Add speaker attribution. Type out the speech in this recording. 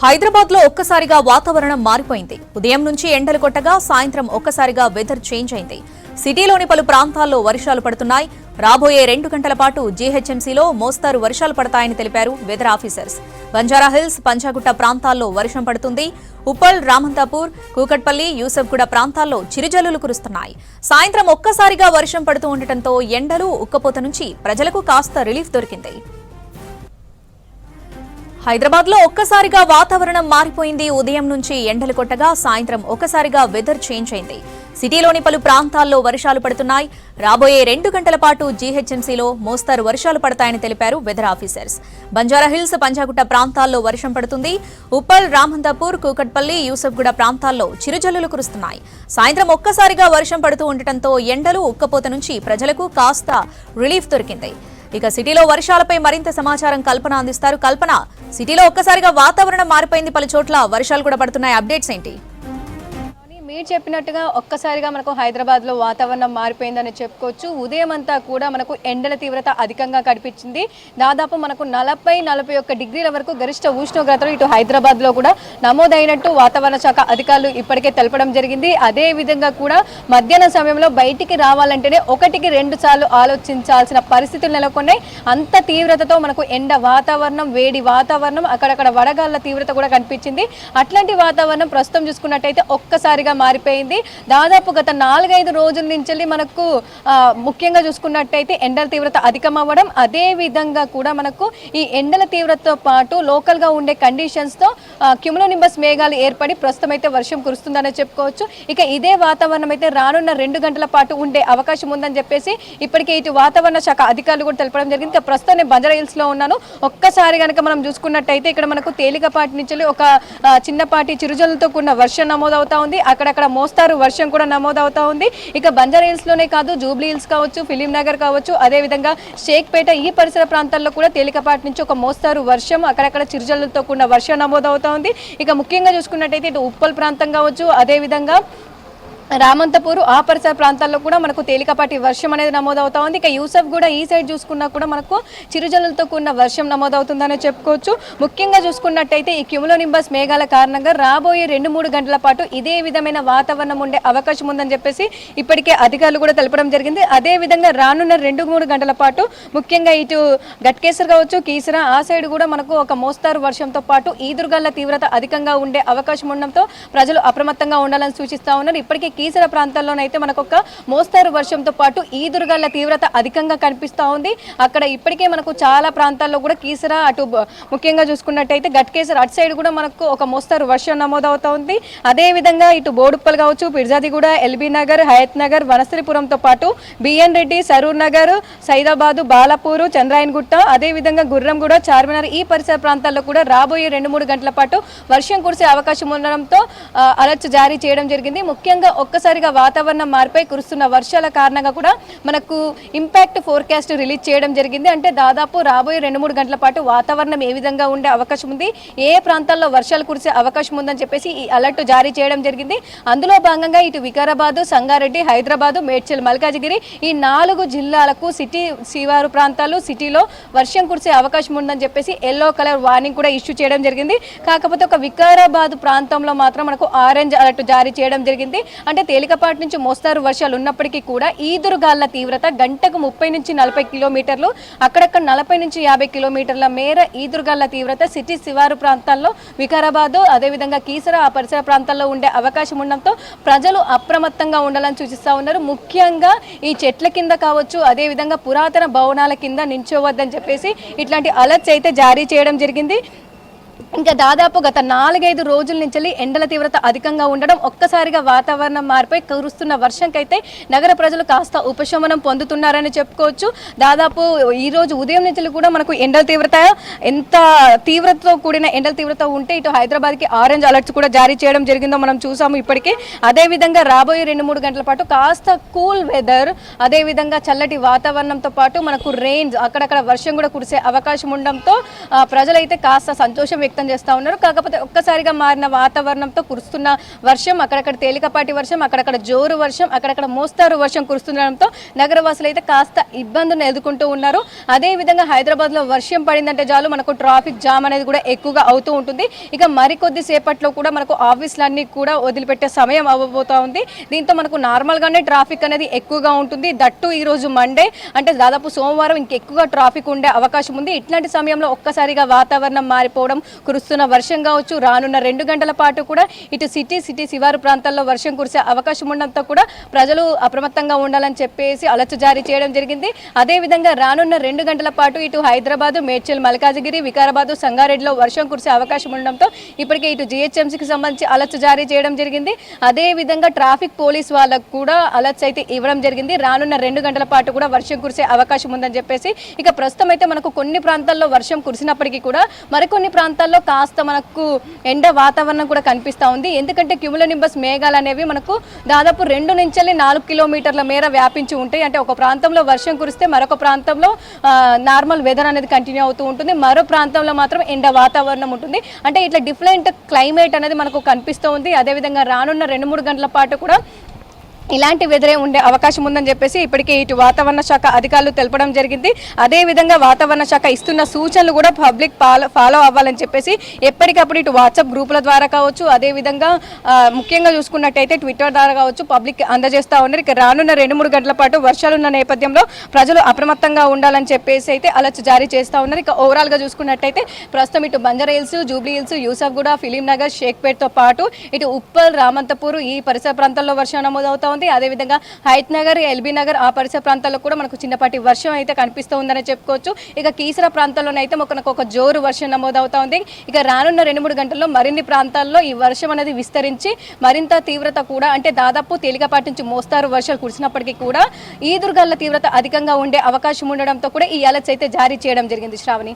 Speaker 1: హైదరాబాద్ లో ఒక్కసారిగా వాతావరణం మారిపోయింది. ఉదయం నుంచి ఎండలు కొట్టగా సాయంత్రం ఒక్కసారిగా వెదర్ చేంజ్ అయింది. సిటీలోని పలు ప్రాంతాల్లో వర్షాలు పడుతున్నాయి. రాబోయే 2 గంటల పాటు జీహెచ్ఎంసీలో మోస్తారు వర్షాలు పడతాయని తెలిపారు వెదర్ ఆఫీసర్స్. బంజారాహిల్స్, పంజాగుట్ట ప్రాంతాల్లో వర్షం పడుతుంది. ఉప్పల్, రామంతాపూర్, కూకట్పల్లి, యూసఫ్గూడ ప్రాంతాల్లో చిరుజల్లులు కురుస్తున్నాయి. సాయంత్రం ఒక్కసారిగా వర్షం పడుతూ ఉండటంతో ఎండలు, ఉక్కపోత నుంచి ప్రజలకు కాస్త రిలీఫ్ దొరికింది. హైదరాబాద్ లో ఒక్కసారిగా వాతావరణం మారిపోయింది. ఉదయం నుంచి ఎండలు కొట్టగా సాయంత్రం ఒక్కసారిగా వెదర్ చేంజ్ అయింది. సిటీలోని పలు ప్రాంతాల్లో వర్షాలు పడుతున్నాయి. రాబోయే 2 గంటల పాటు జీహెచ్ఎంసీలో మోస్తారు వర్షాలు పడతాయని తెలిపారు వెదర్ ఆఫీసర్స్. బంజారాహిల్స్, పంజాగుట్ట ప్రాంతాల్లో వర్షం పడుతుంది. ఉప్పల్, రామంతాపూర్, కూకట్పల్లి, యూసఫ్గూడ ప్రాంతాల్లో చిరుజల్లులు కురుస్తున్నాయి. సాయంత్రం ఒక్కసారిగా వర్షం పడుతూ ఉండటంతో ఎండలు, ఉక్కపోత నుంచి ప్రజలకు కాస్త రిలీఫ్ దొరికింది. ఇక సిటీలో వర్షాలపై మరింత సమాచారం కల్పన అందిస్తారు. కల్పన, సిటీలో ఒక్కసారిగా వాతావరణం మారిపోయింది, పలు చోట్ల వర్షాలు కూడా పడుతున్నాయి. అప్డేట్స్ ఏంటి?
Speaker 2: మీరు చెప్పినట్టుగా ఒక్కసారిగా మనకు హైదరాబాద్లో వాతావరణం మారిపోయిందని చెప్పుకోవచ్చు. ఉదయం అంతా కూడా మనకు ఎండల తీవ్రత అధికంగా కనిపించింది. దాదాపు మనకు 40-41 డిగ్రీల వరకు గరిష్ట ఉష్ణోగ్రతలు ఇటు హైదరాబాద్లో కూడా నమోదైనట్టు వాతావరణ శాఖ అధికారులు ఇప్పటికే తెలపడం జరిగింది. అదే విధంగా కూడా మధ్యాహ్న సమయంలో బయటికి రావాలంటేనే 1-2 సార్లు ఆలోచించాల్సిన పరిస్థితులు నెలకొన్నాయి. అంత తీవ్రతతో మనకు ఎండ వాతావరణం, వేడి వాతావరణం, అక్కడక్కడ వడగాళ్ల తీవ్రత కూడా కనిపించింది. అట్లాంటి వాతావరణం ప్రస్తుతం చూసుకున్నట్టయితే ఒక్కసారిగా మారిపోయింది. దాదాపు గత 4-5 రోజుల నుంచి మనకు ముఖ్యంగా చూసుకున్నట్టయితే ఎండల తీవ్రత అధికం అవ్వడం, అదే విధంగా కూడా మనకు ఈ ఎండల తీవ్రతతో పాటు లోకల్ గా ఉండే కండిషన్స్ తో క్యుములోనింబస్ మేఘాలు ఏర్పడి ప్రస్తుతం అయితే వర్షం కురుస్తుందని చెప్పుకోవచ్చు. ఇక ఇదే వాతావరణం అయితే రానున్న 2 గంటల పాటు ఉండే అవకాశం ఉందని చెప్పేసి ఇప్పటికే ఇటు వాతావరణ శాఖ అధికారులు కూడా తెలపడం జరిగింది. ప్రస్తుతం నేను బంజారాహిల్స్ లో ఉన్నాను. ఒక్కసారి కనుక మనం చూసుకున్నట్టయితే ఇక్కడ మనకు తేలికపాటి నుంచి ఒక చిన్నపాటి చిరుజల్లుతో కూడిన వర్షం నమోదవుతా ఉంది. అక్కడక్కడ మోస్తారు వర్షం కూడా నమోదవుతా ఉంది. ఇక బంజారాహిల్స్ లోనే కాదు, జూబ్లీ హిల్స్ కావచ్చు, ఫిలిం నగర్ కావచ్చు, అదేవిధంగా షేక్పేట, ఈ పరిసర ప్రాంతాల్లో కూడా తేలికపాటి నుంచి ఒక మోస్తారు వర్షం, అక్కడక్కడ చిరుజల్లుతో కూడిన వర్షం నమోదవుతా ఉంది. ఇక ముఖ్యంగా చూసుకున్నట్టయితే ఇటు ఉప్పల్ ప్రాంతం కావచ్చు, అదేవిధంగా రామంతపూర్, ఆ పరిసర ప్రాంతాల్లో కూడా మనకు తేలికపాటి వర్షం అనేది నమోదవుతా ఉంది. ఇక యూసఫ్ కూడా ఈ సైడ్ చూసుకున్నా కూడా మనకు చిరుజల్లులతో కూడిన వర్షం నమోదవుతుందని చెప్పుకోవచ్చు. ముఖ్యంగా చూసుకున్నట్టయితే ఈ క్యుములోనింబస్ మేఘాల కారణంగా రాబోయే 2-3 గంటల పాటు ఇదే విధమైన వాతావరణం ఉండే అవకాశం ఉందని చెప్పేసి ఇప్పటికే అధికారులు కూడా తెలపడం జరిగింది. అదే విధంగా రానున్న 2-3 గంటల పాటు ముఖ్యంగా ఇటు గట్కేసర్ కావచ్చు, కీసరా, ఆ సైడ్ కూడా మనకు ఒక మోస్తారు వర్షంతో పాటు ఈదురుగాళ్ల తీవ్రత అధికంగా ఉండే అవకాశం ఉండడంతో ప్రజలు అప్రమత్తంగా ఉండాలని సూచిస్తా ఉన్నారు. ఇప్పటికే కీసర ప్రాంతాల్లోనైతే మనకు ఒక మోస్తారు వర్షంతో పాటు ఈదురుగాళ్ల తీవ్రత అధికంగా కనిపిస్తూ ఉంది. అక్కడ ఇప్పటికే మనకు చాలా ప్రాంతాల్లో కూడా కీసర, అటు ముఖ్యంగా చూసుకున్నట్టయితే గట్కేసర్ అటు సైడ్ కూడా మనకు ఒక మోస్తారు వర్షం నమోదవుతా ఉంది. అదేవిధంగా ఇటు బోడుప్పల్ కావచ్చు, పిర్జాదిగూడ, ఎల్బీ నగర్, హయత్ నగర్, వనస్థలిపురంతో పాటు బిఎన్ రెడ్డి, సరూర్ నగర్, సైదాబాదు, బాలాపూరు, చంద్రాయన్గుట్ట, అదేవిధంగా గుర్రంగూడ, చార్మినార్, ఈ పరిసర ప్రాంతాల్లో కూడా రాబోయే 2-3 గంటల పాటు వర్షం కురిసే అవకాశం ఉండడంతో అలర్ట్ జారీ చేయడం జరిగింది. ముఖ్యంగా ఒక్కసారిగా వాతావరణం మారిపై కురుస్తున్న వర్షాల కారణంగా కూడా మనకు ఇంపాక్ట్ ఫోర్కాస్ట్ రిలీజ్ చేయడం జరిగింది. అంటే దాదాపు రాబోయే 2-3 గంటల పాటు వాతావరణం ఏ విధంగా ఉండే అవకాశం ఉంది, ఏ ప్రాంతాల్లో వర్షాలు కురిసే అవకాశం ఉందని చెప్పేసి ఈ అలర్ట్ జారీ చేయడం జరిగింది. అందులో భాగంగా ఇటు వికారాబాద్, సంగారెడ్డి, హైదరాబాద్, మేడ్చల్, మల్కాజిగిరి, ఈ 4 జిల్లాలకు సిటీ శివారు ప్రాంతాలు, సిటీలో వర్షం కురిసే అవకాశం ఉందని చెప్పేసి ఎల్లో కలర్ వార్నింగ్ కూడా ఇష్యూ చేయడం జరిగింది. కాకపోతే ఒక వికారాబాద్ ప్రాంతంలో మాత్రం మనకు ఆరెంజ్ అలర్ట్ జారీ చేయడం జరిగింది. అంటే తేలికపాటి నుంచి మోస్తారు వర్షాలు ఉన్నప్పటికీ కూడా ఈదురుగాళ్ల తీవ్రత గంటకు 30-40 కిలోమీటర్లు, అక్కడక్కడ 40-50 కిలోమీటర్ల మేర ఈదురుగాళ్ల తీవ్రత సిటీ శివారు ప్రాంతాల్లో, వికారాబాద్, అదేవిధంగా కీసర, ఆ పరిసర ప్రాంతాల్లో ఉండే అవకాశం ఉండడంతో ప్రజలు అప్రమత్తంగా ఉండాలని సూచిస్తూ ఉన్నారు. ముఖ్యంగా ఈ చెట్ల కింద కావచ్చు, అదేవిధంగా పురాతన భవనాల కింద నించోవద్దని చెప్పేసి ఇట్లాంటి అలర్ట్స్ అయితే జారీ చేయడం జరిగింది. ఇంకా దాదాపు గత 4-5 రోజుల నుంచి ఎండల తీవ్రత అధికంగా ఉండడం, ఒక్కసారిగా వాతావరణం మారిపోయి కురుస్తున్న వర్షంకైతే నగర ప్రజలు కాస్త ఉపశమనం పొందుతున్నారని చెప్పుకోవచ్చు. దాదాపు ఈ రోజు ఉదయం నుంచి కూడా మనకు ఎండల తీవ్రత, ఎంత తీవ్రతతో కూడిన ఎండల తీవ్రత ఉంటే ఇటు హైదరాబాద్కి ఆరెంజ్ అలర్ట్స్ కూడా జారీ చేయడం జరిగిందో మనం చూసాము ఇప్పటికే. అదేవిధంగా రాబోయే 2-3 గంటల పాటు కాస్త కూల్ వెదర్, అదేవిధంగా చల్లటి వాతావరణంతో పాటు మనకు రెయిన్స్, అక్కడక్కడ వర్షం కూడా కురిసే అవకాశం ఉండడంతో ప్రజలైతే కాస్త సంతోషం వ్యక్తం వ్యక్తం చేస్తూ ఉన్నారు. కాకపోతే ఒక్కసారిగా మారిన వాతావరణంతో కురుస్తున్న వర్షం, అక్కడక్కడ తేలికపాటి వర్షం, అక్కడక్కడ జోరు వర్షం, అక్కడక్కడ మోస్తారు వర్షం కురుస్తుండడంతో నగరవాసులు అయితే కాస్త ఇబ్బందులను ఎదుర్కొంటూ ఉన్నారు. అదేవిధంగా హైదరాబాద్లో వర్షం పడిందంటే చాలు మనకు ట్రాఫిక్ జామ్ అనేది కూడా ఎక్కువగా అవుతూ ఉంటుంది. ఇక మరికొద్ది సేపట్లో కూడా మనకు ఆఫీసులన్నీ కూడా వదిలిపెట్టే సమయం అవ్వబోతా ఉంది. దీంతో మనకు నార్మల్గానే ట్రాఫిక్ అనేది ఎక్కువగా ఉంటుంది. దట్టు ఈరోజు మండే అంటే దాదాపు సోమవారం ఇంకెక్కువగా ట్రాఫిక్ ఉండే అవకాశం ఉంది. ఇట్లాంటి సమయంలో ఒక్కసారిగా వాతావరణం మారిపోవడం, కురుస్తున్న వర్షం కావచ్చు, రానున్న 2 గంటల పాటు కూడా ఇటు సిటీ శివారు ప్రాంతాల్లో వర్షం కురిసే అవకాశం ఉండడంతో కూడా ప్రజలు అప్రమత్తంగా ఉండాలని చెప్పేసి అలర్ట్ జారీ చేయడం జరిగింది. అదేవిధంగా రానున్న 2 గంటల పాటు ఇటు హైదరాబాద్, మేడ్చల్, మల్కాజిగిరి, వికారాబాద్, సంగారెడ్డిలో వర్షం కురిసే అవకాశం ఉండడంతో ఇప్పటికే ఇటు జీహెచ్ఎంసీకి సంబంధించి అలర్ట్ జారీ చేయడం జరిగింది. అదేవిధంగా ట్రాఫిక్ పోలీస్ వాళ్ళకు కూడా అలర్ట్స్ అయితే ఇవ్వడం జరిగింది. రానున్న 2 గంటల పాటు కూడా వర్షం కురిసే అవకాశం ఉందని చెప్పేసి. ఇక ప్రస్తుతం అయితే మనకు కొన్ని ప్రాంతాల్లో వర్షం కురిసినప్పటికీ కూడా మరికొన్ని ప్రాంతాల్లో కాస్త మనకు ఎండ వాతావరణం కూడా కనిపిస్తూ ఉంది. ఎందుకంటే క్యూములోనింబస్ మేఘాలు అనేవి మనకు దాదాపు 2 నుంచి 4 కిలోమీటర్ల మేర వ్యాపించి ఉంటాయి. అంటే ఒక ప్రాంతంలో వర్షం కురిస్తే మరొక ప్రాంతంలో నార్మల్ వెదర్ అనేది కంటిన్యూ అవుతూ ఉంటుంది. మరో ప్రాంతంలో మాత్రం ఎండ వాతావరణం ఉంటుంది. అంటే ఇట్లా డిఫరెంట్ క్లైమేట్ అనేది మనకు కనిపిస్తూ ఉంది. అదేవిధంగా రానున్న 2-3 గంటల పాటు కూడా ఇలాంటి వెదరే ఉండే అవకాశం ఉందని చెప్పేసి ఇప్పటికే ఇటు వాతావరణ శాఖ అధికారులు తెలపడం జరిగింది. అదేవిధంగా వాతావరణ శాఖ ఇస్తున్న సూచనలు కూడా పబ్లిక్ ఫాలో అవ్వాలని చెప్పేసి ఎప్పటికప్పుడు ఇటు వాట్సాప్ గ్రూపుల ద్వారా కావచ్చు, అదేవిధంగా ముఖ్యంగా చూసుకున్నట్టయితే ట్విట్టర్ ద్వారా కావచ్చు పబ్లిక్ అందజేస్తూ ఉన్నారు. ఇక రానున్న 2-3 గంటల పాటు వర్షాలున్న నేపథ్యంలో ప్రజలు అప్రమత్తంగా ఉండాలని చెప్పేసి అయితే అలర్ట్ జారీ చేస్తూ ఉన్నారు. ఇక ఓవరాల్గా చూసుకున్నట్టయితే ప్రస్తుతం ఇటు Banjara Hills, Jubilee Hills, Yousufguda, Film Nagar, షేక్పేట్తో పాటు ఇటు ఉప్పల్, రామంతపూర్ ఈ పరిసర ప్రాంతాల్లో వర్షం నమోదవుతా ఉంది. అదేవిధంగా హైత్ నగర్, ఎల్బీ నగర్ ఆ పరిసర ప్రాంతాల్లో కూడా మనకు చిన్నపాటి వర్షం అయితే కనిపిస్తూ ఉందని చెప్పుకోవచ్చు. ఇక కీసర ప్రాంతాల్లోనైతే మనకు ఒక జోరు వర్షం నమోదవుతా ఉంది. ఇక రానున్న 2-3 గంటల్లో మరిన్ని ప్రాంతాల్లో ఈ వర్షం అనేది విస్తరించి మరింత తీవ్రత కూడా అంటే దాదాపు తేలికపాటి నుంచి మోస్తారు వర్షాలు కురిసినప్పటికీ కూడా ఈదురుగాలుల తీవ్రత అధికంగా ఉండే అవకాశం ఉండడంతో కూడా ఈ అలర్ట్స్ అయితే జారీ చేయడం జరిగింది. శ్రావణి.